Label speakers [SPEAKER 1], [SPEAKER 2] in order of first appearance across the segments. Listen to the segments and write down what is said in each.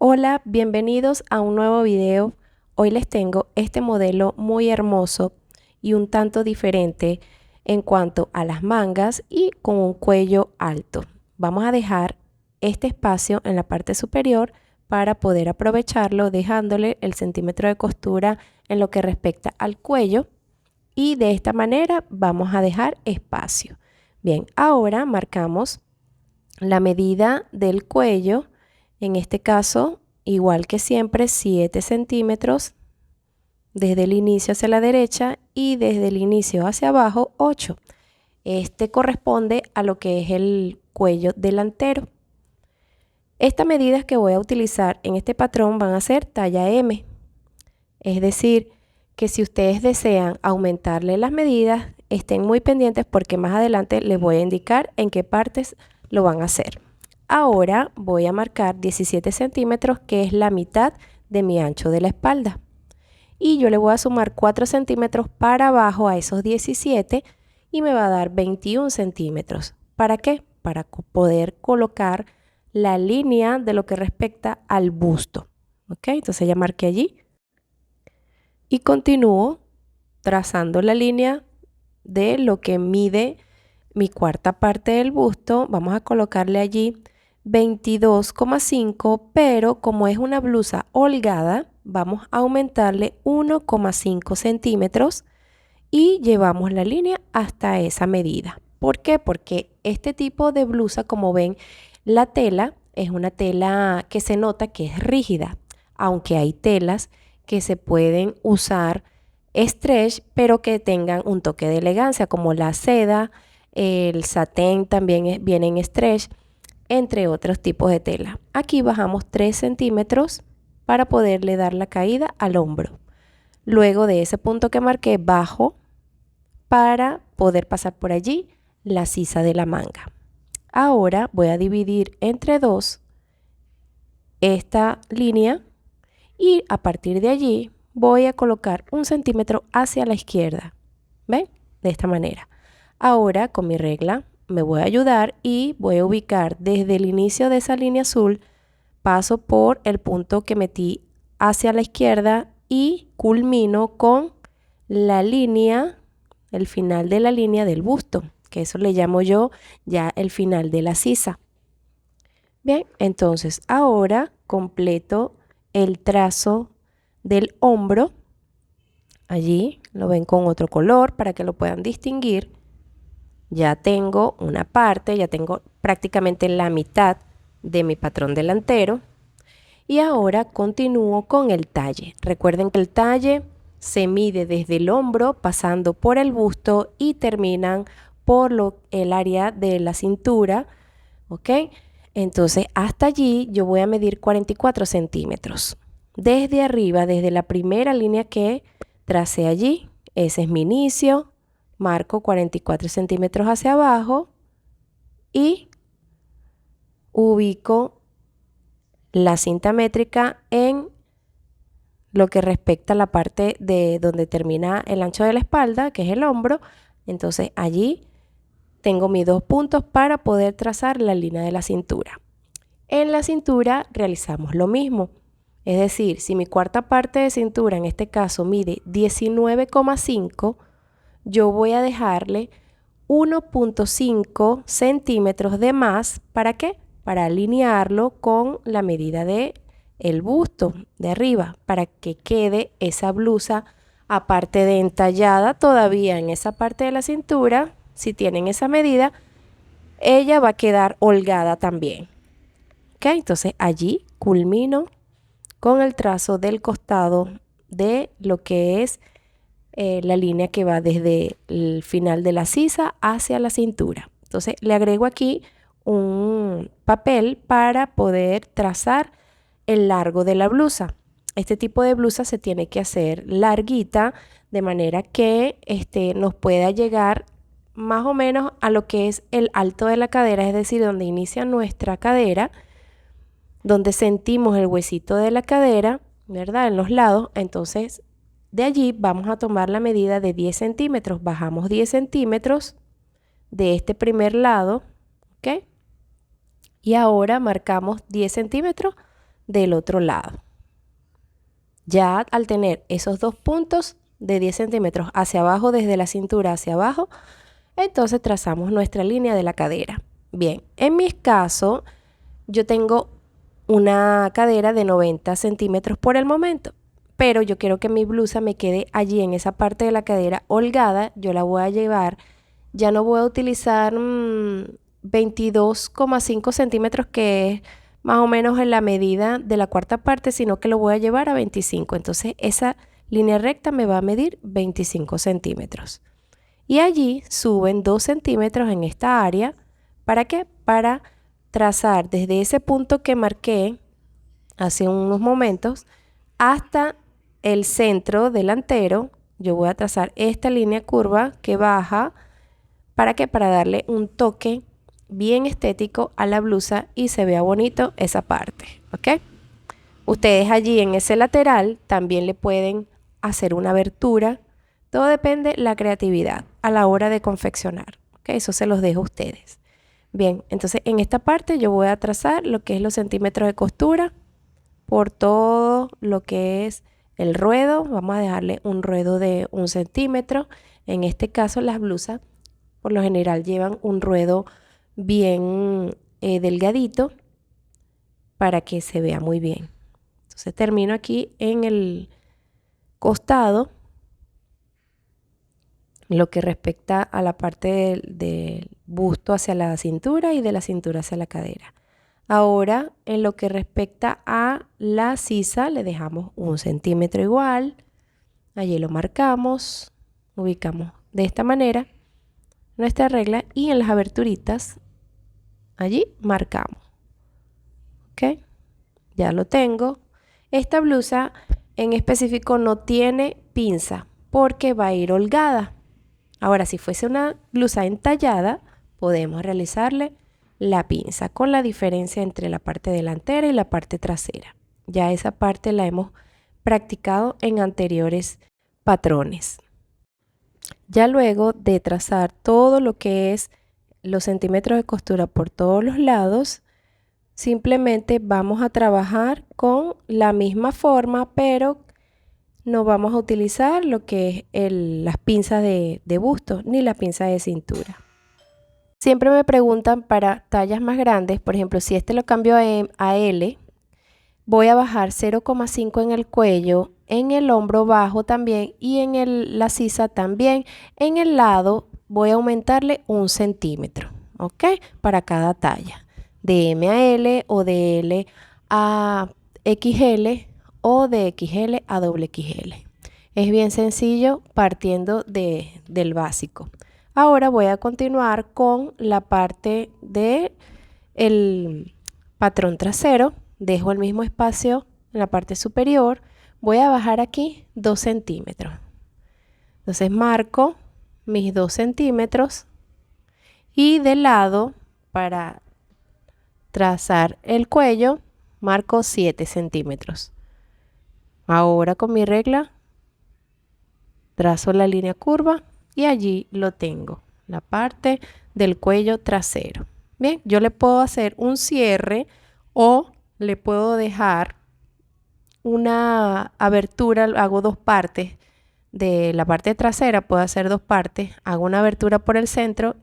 [SPEAKER 1] Hola, bienvenidos a un nuevo video. Hoy les tengo este modelo muy hermoso y un tanto diferente en cuanto a las mangas y con un cuello alto. Vamos a dejar este espacio en la parte superior para poder aprovecharlo dejándole el centímetro de costura en lo que respecta al cuello y de esta manera vamos a dejar espacio. Bien, ahora marcamos la medida del cuello. En este caso, igual que siempre, 7 centímetros desde el inicio hacia la derecha y desde el inicio hacia abajo 8. Este corresponde a lo que es el cuello delantero. Estas medidas que voy a utilizar en este patrón van a ser talla M. Es decir, que si ustedes desean aumentarle las medidas, estén muy pendientes porque más adelante les voy a indicar en qué partes lo van a hacer. Ahora voy a marcar 17 centímetros, que es la mitad de mi ancho de la espalda. Y yo le voy a sumar 4 centímetros para abajo a esos 17 y me va a dar 21 centímetros. ¿Para qué? Para poder colocar la línea de lo que respecta al busto. ¿Ok? Entonces ya marqué allí. Y continúo trazando la línea de lo que mide mi cuarta parte del busto. Vamos a colocarle allí 22,5, pero como es una blusa holgada, vamos a aumentarle 1,5 centímetros y llevamos la línea hasta esa medida. ¿Por qué? Porque este tipo de blusa, como ven, la tela es una tela que se nota que es rígida, aunque hay telas que se pueden usar stretch, pero que tengan un toque de elegancia, como la seda, el satén también viene en stretch, entre otros tipos de tela. Aquí bajamos 3 centímetros para poderle dar la caída al hombro. Luego de ese punto que marqué, bajo para poder pasar por allí la sisa de la manga. Ahora voy a dividir entre dos esta línea y a partir de allí voy a colocar 1 centímetro hacia la izquierda. ¿Ven? De esta manera. Ahora con mi regla me voy a ayudar y voy a ubicar desde el inicio de esa línea azul, paso por el punto que metí hacia la izquierda y culmino con la línea, el final de la línea del busto, que eso le llamo yo ya el final de la sisa. Bien, entonces ahora completo el trazo del hombro. Allí lo ven con otro color para que lo puedan distinguir. Ya tengo una parte, ya tengo prácticamente la mitad de mi patrón delantero. Y ahora continúo con el talle. Recuerden que el talle se mide desde el hombro, pasando por el busto y terminan por el área de la cintura. ¿Ok? Entonces hasta allí yo voy a medir 44 centímetros. Desde arriba, desde la primera línea que tracé allí, ese es mi inicio, marco 44 centímetros hacia abajo y ubico la cinta métrica en lo que respecta a la parte de donde termina el ancho de la espalda, que es el hombro. Entonces allí tengo mis 2 puntos para poder trazar la línea de la cintura. En la cintura realizamos lo mismo. Es decir, si mi cuarta parte de cintura, en este caso, mide 19,5, yo voy a dejarle 1,5 centímetros de más. ¿Para qué? Para alinearlo con la medida de el busto de arriba, para que quede esa blusa, aparte de entallada todavía en esa parte de la cintura. Si tienen esa medida, ella va a quedar holgada también. ¿Ok? Entonces allí culmino con el trazo del costado de lo que es la línea que va desde el final de la sisa hacia la cintura. Entonces le agrego aquí un papel para poder trazar el largo de la blusa. Este tipo de blusa se tiene que hacer larguita de manera que nos pueda llegar más o menos a lo que es el alto de la cadera, es decir, donde inicia nuestra cadera, donde sentimos el huesito de la cadera, ¿verdad? En los lados. Entonces de allí vamos a tomar la medida de 10 centímetros. Bajamos 10 centímetros de este primer lado, ¿ok? Y ahora marcamos 10 centímetros del otro lado. Ya al tener esos dos puntos de 10 centímetros hacia abajo, desde la cintura hacia abajo, entonces trazamos nuestra línea de la cadera. Bien, en mi caso, yo tengo una cadera de 90 centímetros por el momento, pero yo quiero que mi blusa me quede allí en esa parte de la cadera holgada. Yo la voy a llevar, ya no voy a utilizar 22,5 centímetros, que es más o menos en la medida de la cuarta parte, sino que lo voy a llevar a 25. Entonces esa línea recta me va a medir 25 centímetros. Y allí suben 2 centímetros en esta área. ¿Para qué? Para trazar desde ese punto que marqué hace unos momentos hasta el centro delantero. Yo voy a trazar esta línea curva que baja. ¿Para qué? Para darle un toque bien estético a la blusa y se vea bonito esa parte, ¿ok? Ustedes allí en ese lateral también le pueden hacer una abertura. Todo depende de la creatividad a la hora de confeccionar, ¿ok? Eso se los dejo a ustedes. Bien, entonces en esta parte yo voy a trazar lo que es los centímetros de costura por todo lo que es el ruedo. Vamos a dejarle un ruedo de 1 centímetro. En este caso las blusas por lo general llevan un ruedo bien delgadito para que se vea muy bien. Entonces termino aquí en el costado, lo que respecta a la parte del busto hacia la cintura y de la cintura hacia la cadera. Ahora, en lo que respecta a la sisa, le dejamos 1 centímetro igual. Allí lo marcamos, ubicamos de esta manera nuestra regla y en las aberturitas, allí marcamos. ¿Ok? Ya lo tengo. Esta blusa en específico no tiene pinza porque va a ir holgada. Ahora, si fuese una blusa entallada, podemos realizarle la pinza con la diferencia entre la parte delantera y la parte trasera. Ya esa parte la hemos practicado en anteriores patrones. Ya luego de trazar todo lo que es los centímetros de costura por todos los lados, simplemente vamos a trabajar con la misma forma, pero no vamos a utilizar lo que es las pinzas de busto ni la pinza de cintura. Siempre me preguntan para tallas más grandes, por ejemplo, si este lo cambio a L, voy a bajar 0,5 en el cuello, en el hombro bajo también y en la sisa también. En el lado voy a aumentarle 1 centímetro, ¿ok? Para cada talla, de M a L o de L a XL o de XL a XXL. Es bien sencillo partiendo del básico. Ahora voy a continuar con la parte del patrón trasero. Dejo el mismo espacio en la parte superior. Voy a bajar aquí 2 centímetros. Entonces marco mis 2 centímetros y de lado para trazar el cuello marco 7 centímetros. Ahora con mi regla trazo la línea curva y allí lo tengo, la parte del cuello trasero. Bien, yo le puedo hacer un cierre o le puedo dejar una abertura. Hago 2 partes de la parte trasera, puedo hacer 2 partes, hago una abertura por el centro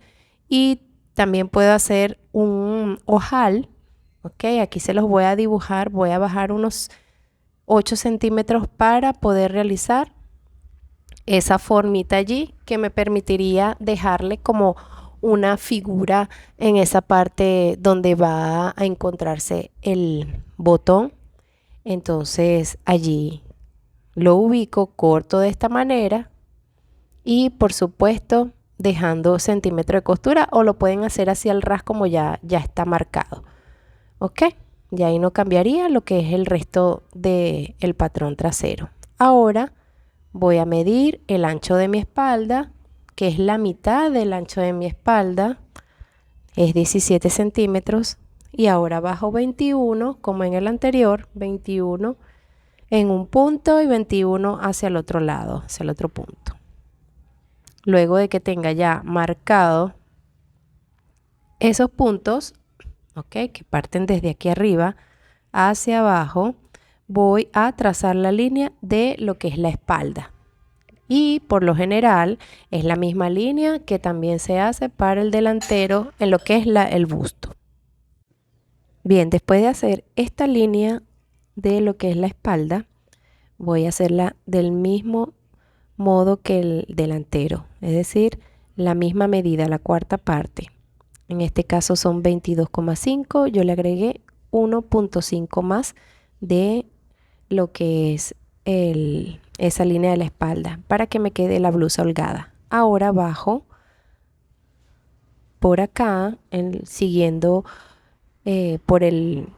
[SPEAKER 1] y también puedo hacer un ojal. Ok, aquí se los voy a dibujar. Voy a bajar unos 8 centímetros para poder realizar esa formita allí que me permitiría dejarle como una figura en esa parte donde va a encontrarse el botón. Entonces allí lo ubico, corto de esta manera y por supuesto dejando centímetro de costura, o lo pueden hacer así al ras como ya está marcado. Ok, y ahí no cambiaría lo que es el resto del patrón trasero. Ahora voy a medir el ancho de mi espalda, que es la mitad del ancho de mi espalda, es 17 centímetros. Y ahora bajo 21, como en el anterior, 21 en un punto y 21 hacia el otro lado, hacia el otro punto. Luego de que tenga ya marcado esos puntos, ok, que parten desde aquí arriba, hacia abajo, voy a trazar la línea de lo que es la espalda. Y por lo general es la misma línea que también se hace para el delantero en lo que es el busto. Bien, después de hacer esta línea de lo que es la espalda, voy a hacerla del mismo modo que el delantero, es decir, la misma medida, la cuarta parte. En este caso son 22,5, yo le agregué 1,5 más de lo que es esa línea de la espalda para que me quede la blusa holgada. Ahora bajo por acá, siguiendo por el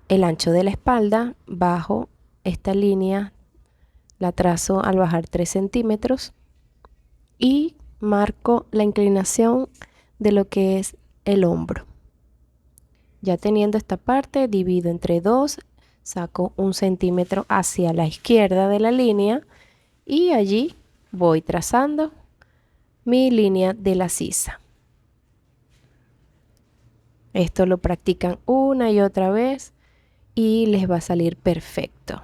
[SPEAKER 1] ancho de la espalda, bajo esta línea, la trazo al bajar 3 centímetros y marco la inclinación de lo que es el hombro. Ya teniendo esta parte, divido entre 2, saco 1 centímetro hacia la izquierda de la línea y allí voy trazando mi línea de la sisa. Esto lo practican una y otra vez y les va a salir perfecto.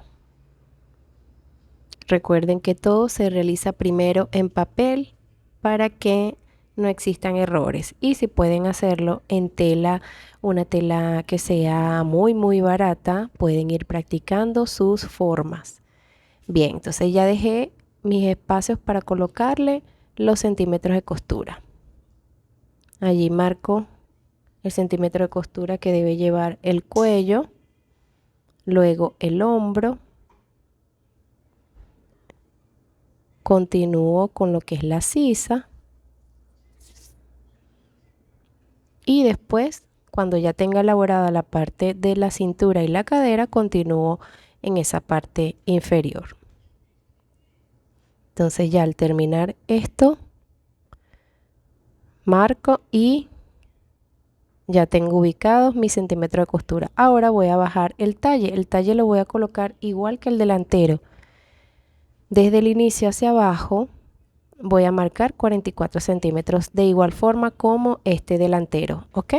[SPEAKER 1] Recuerden que todo se realiza primero en papel para que no existan errores, y si pueden hacerlo en tela, una tela que sea muy barata, pueden ir practicando sus formas. Bien, entonces ya dejé mis espacios para colocarle los centímetros de costura. Allí marco el centímetro de costura que debe llevar el cuello, luego el hombro, continúo con lo que es la sisa y después, cuando ya tenga elaborada la parte de la cintura y la cadera, continúo en esa parte inferior. Entonces ya al terminar esto, marco y ya tengo ubicados mis centímetros de costura. Ahora voy a bajar el talle. El talle lo voy a colocar igual que el delantero. Desde el inicio hacia abajo voy a marcar 44 centímetros, de igual forma como este delantero, ¿ok?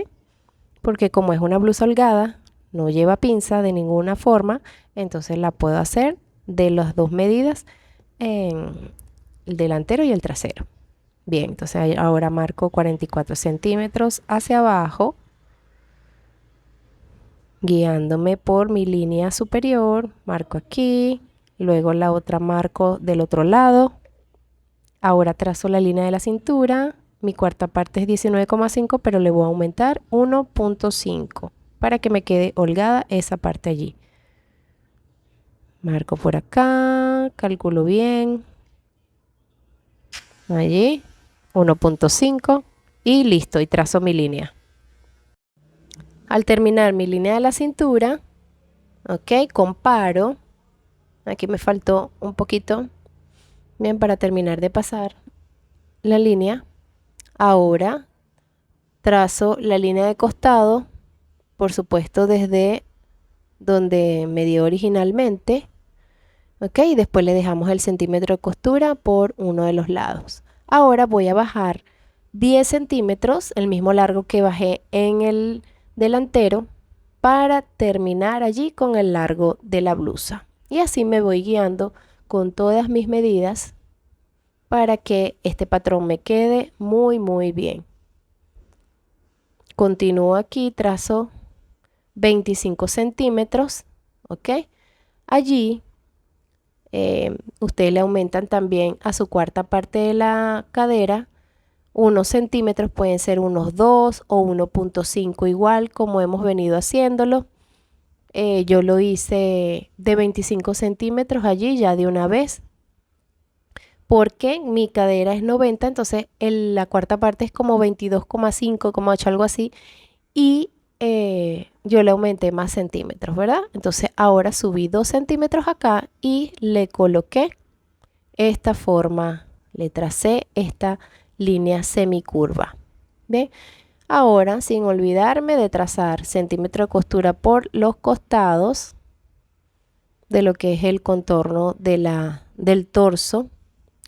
[SPEAKER 1] Porque como es una blusa holgada, no lleva pinza de ninguna forma, entonces la puedo hacer de las dos medidas en el delantero y el trasero. Bien, entonces ahora marco 44 centímetros hacia abajo, guiándome por mi línea superior, marco aquí, luego la otra marco del otro lado. Ahora trazo la línea de la cintura, mi cuarta parte es 19,5, pero le voy a aumentar 1,5 para que me quede holgada esa parte allí. Marco por acá, calculo bien, allí, 1,5 y listo, y trazo mi línea. Al terminar mi línea de la cintura, ok, comparo, aquí me faltó un poquito, bien, para terminar de pasar la línea. Ahora trazo la línea de costado, por supuesto desde donde me dio originalmente, ok, y después le dejamos el centímetro de costura por uno de los lados. Ahora voy a bajar 10 centímetros, el mismo largo que bajé en el delantero, para terminar allí con el largo de la blusa. Y así me voy guiando con todas mis medidas para que este patrón me quede muy bien. Continúo aquí, trazo 25 centímetros, ok. Allí ustedes le aumentan también a su cuarta parte de la cadera unos centímetros, pueden ser unos 2 o 1,5, igual como hemos venido haciéndolo. Yo lo hice de 25 centímetros allí ya de una vez, porque mi cadera es 90, entonces la cuarta parte es como 22,5, como 8, algo así, y yo le aumenté más centímetros, ¿verdad? Entonces ahora subí 2 centímetros acá y le coloqué esta forma, le tracé esta línea semicurva. ¿Ve? Ahora, sin olvidarme de trazar centímetro de costura por los costados de lo que es el contorno del torso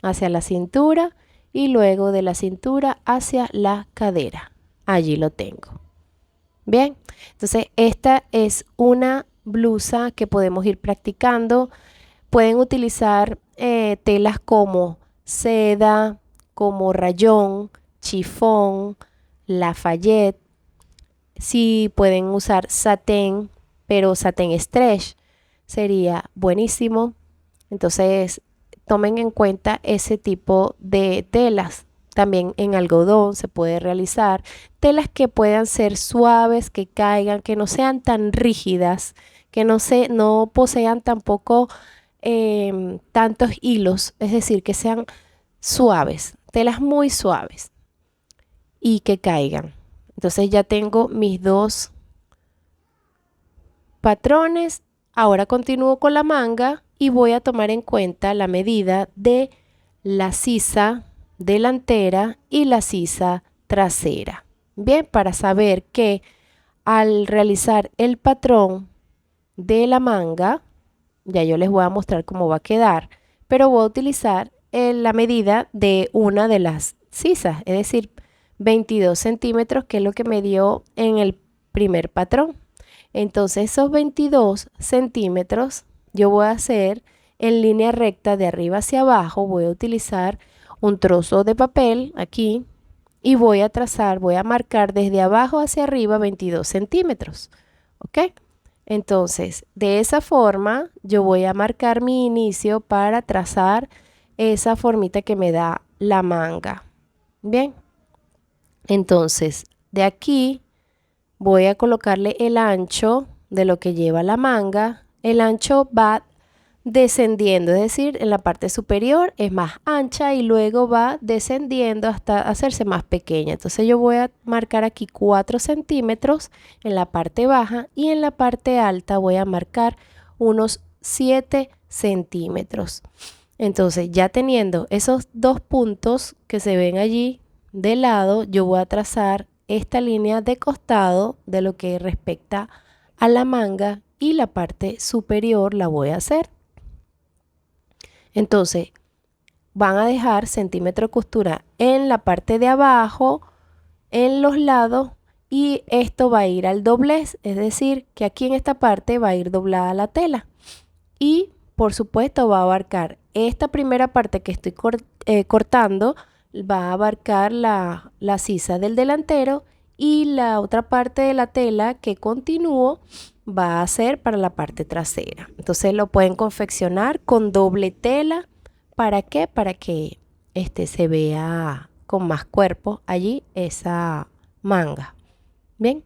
[SPEAKER 1] hacia la cintura y luego de la cintura hacia la cadera. Allí lo tengo. Bien, entonces esta es una blusa que podemos ir practicando. Pueden utilizar telas como seda, como rayón, chifón, Lafayette. Si pueden usar satén, pero satén stretch sería buenísimo. Entonces tomen en cuenta ese tipo de telas. También en algodón se puede realizar telas que puedan ser suaves, que caigan, que no sean tan rígidas, que no posean tampoco tantos hilos, es decir, que sean suaves, telas muy suaves y que caigan. Entonces ya tengo mis dos patrones. Ahora continúo con la manga y voy a tomar en cuenta la medida de la sisa delantera y la sisa trasera. Bien, para saber que al realizar el patrón de la manga, ya yo les voy a mostrar cómo va a quedar, pero voy a utilizar la medida de una de las sisas, es decir, 22 centímetros, que es lo que me dio en el primer patrón. Entonces esos 22 centímetros yo voy a hacer en línea recta de arriba hacia abajo. Voy a utilizar un trozo de papel aquí y voy a trazar, voy a marcar desde abajo hacia arriba 22 centímetros. ¿Ok? Entonces, de esa forma yo voy a marcar mi inicio para trazar esa formita que me da la manga. Bien, entonces de aquí voy a colocarle el ancho de lo que lleva la manga. El ancho va descendiendo, es decir, en la parte superior es más ancha y luego va descendiendo hasta hacerse más pequeña. Entonces yo voy a marcar aquí 4 centímetros en la parte baja y en la parte alta voy a marcar unos 7 centímetros. Entonces ya teniendo esos dos puntos que se ven allí de lado, yo voy a trazar esta línea de costado de lo que respecta a la manga y la parte superior la voy a hacer. Entonces van a dejar centímetro de costura en la parte de abajo, en los lados, y esto va a ir al doblez, es decir, que aquí en esta parte va a ir doblada la tela. Y por supuesto va a abarcar esta primera parte que estoy cortando, va a abarcar la sisa del delantero, y la otra parte de la tela que continúo va a ser para la parte trasera. Entonces lo pueden confeccionar con doble tela. ¿Para qué? Para que se vea con más cuerpo allí esa manga. Bien.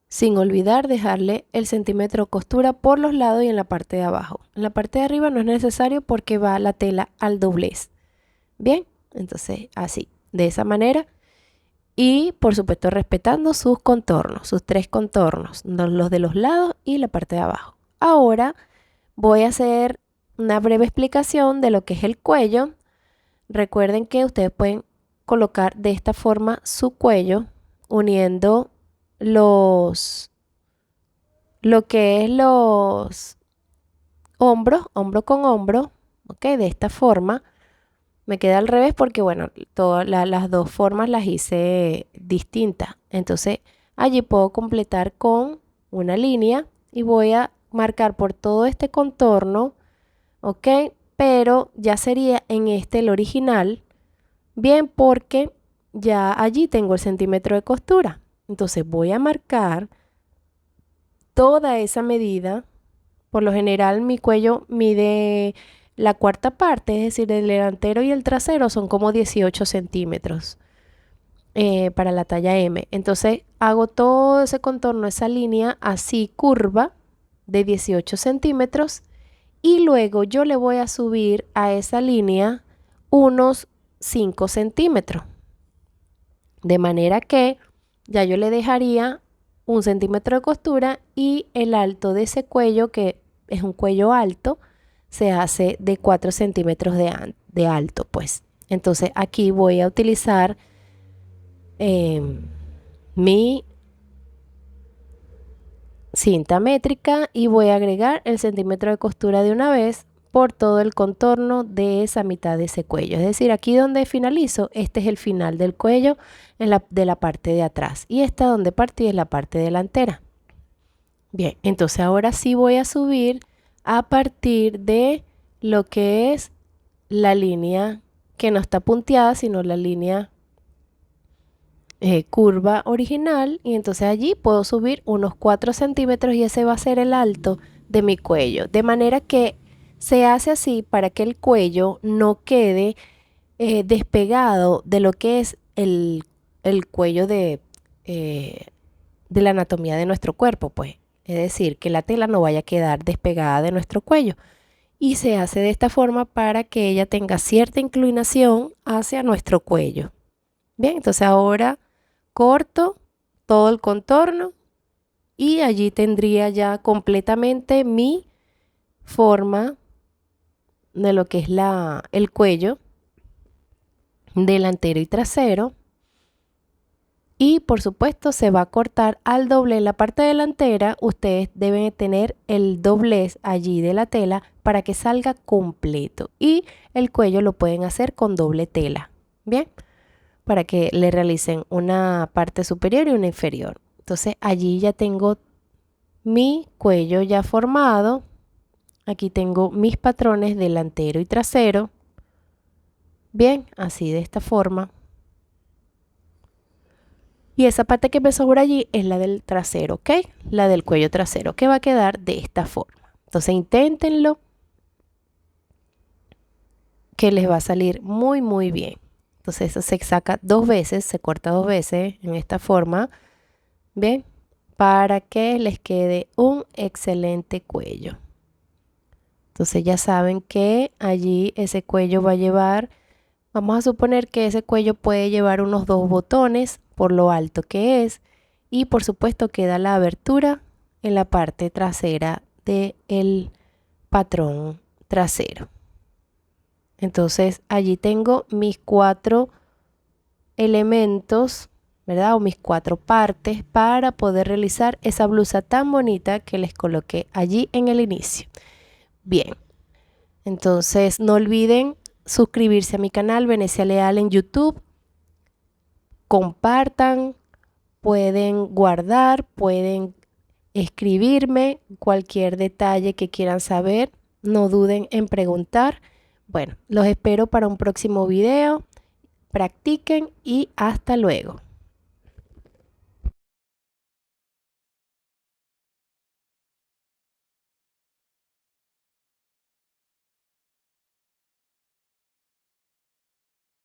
[SPEAKER 1] Sin olvidar dejarle el centímetro de costura por los lados y en la parte de abajo. En la parte de arriba no es necesario porque va la tela al doblez. Bien, entonces así, de esa manera. Y por supuesto respetando sus contornos, sus 3 contornos, los de los lados y la parte de abajo. Ahora voy a hacer una breve explicación de lo que es el cuello. Recuerden que ustedes pueden colocar de esta forma su cuello uniendo lo que es los hombros, hombro con hombro, ¿ok? De esta forma. Me queda al revés porque, bueno, todas las dos formas las hice distintas. Entonces, allí puedo completar con una línea y voy a marcar por todo este contorno, ¿ok? Pero ya sería en el original, bien, porque ya allí tengo el centímetro de costura. Entonces, voy a marcar toda esa medida. Por lo general mi cuello mide la cuarta parte, es decir, el delantero y el trasero son como 18 centímetros para la talla M. Entonces hago todo ese contorno, esa línea así curva de 18 centímetros, y luego yo le voy a subir a esa línea unos 5 centímetros. De manera que ya yo le dejaría 1 centímetro de costura, y el alto de ese cuello, que es un cuello alto, se hace de 4 centímetros de alto, pues. Entonces aquí voy a utilizar mi cinta métrica y voy a agregar el centímetro de costura de una vez por todo el contorno de esa mitad de ese cuello. Es decir, aquí donde finalizo, este es el final del cuello de la parte de atrás. Y esta donde partí es la parte delantera. Bien, entonces ahora sí voy a subir a partir de lo que es la línea que no está punteada, sino la línea curva original, y entonces allí puedo subir unos 4 centímetros y ese va a ser el alto de mi cuello, de manera que se hace así para que el cuello no quede despegado de lo que es el cuello de la anatomía de nuestro cuerpo, pues es decir, que la tela no vaya a quedar despegada de nuestro cuello, y se hace de esta forma para que ella tenga cierta inclinación hacia nuestro cuello. Bien, entonces ahora corto todo el contorno y allí tendría ya completamente mi forma de lo que es el cuello delantero y trasero. Y por supuesto se va a cortar al doblez. En la parte delantera ustedes deben tener el doblez allí de la tela para que salga completo, y el cuello lo pueden hacer con doble tela, bien, para que le realicen una parte superior y una inferior. Entonces allí ya tengo mi cuello ya formado. Aquí tengo mis patrones delantero y trasero. Bien, así de esta forma. Y esa parte que me sobra allí es la del trasero, ¿ok? La del cuello trasero, que va a quedar de esta forma. Entonces inténtenlo, que les va a salir muy, muy bien. Entonces eso se saca 2 veces, se corta 2 veces en esta forma, ¿bien? Para que les quede un excelente cuello. Entonces ya saben que allí ese cuello va a llevar, vamos a suponer que ese cuello puede llevar unos 2 botones por lo alto que es, y por supuesto queda la abertura en la parte trasera del patrón trasero. Entonces allí tengo mis 4 elementos, ¿verdad? O mis 4 partes para poder realizar esa blusa tan bonita que les coloqué allí en el inicio. Bien, entonces no olviden suscribirse a mi canal Venecia Leal en YouTube. Compartan, pueden guardar, pueden escribirme cualquier detalle que quieran saber. No duden en preguntar. Bueno, los espero para un próximo video. Practiquen y hasta luego.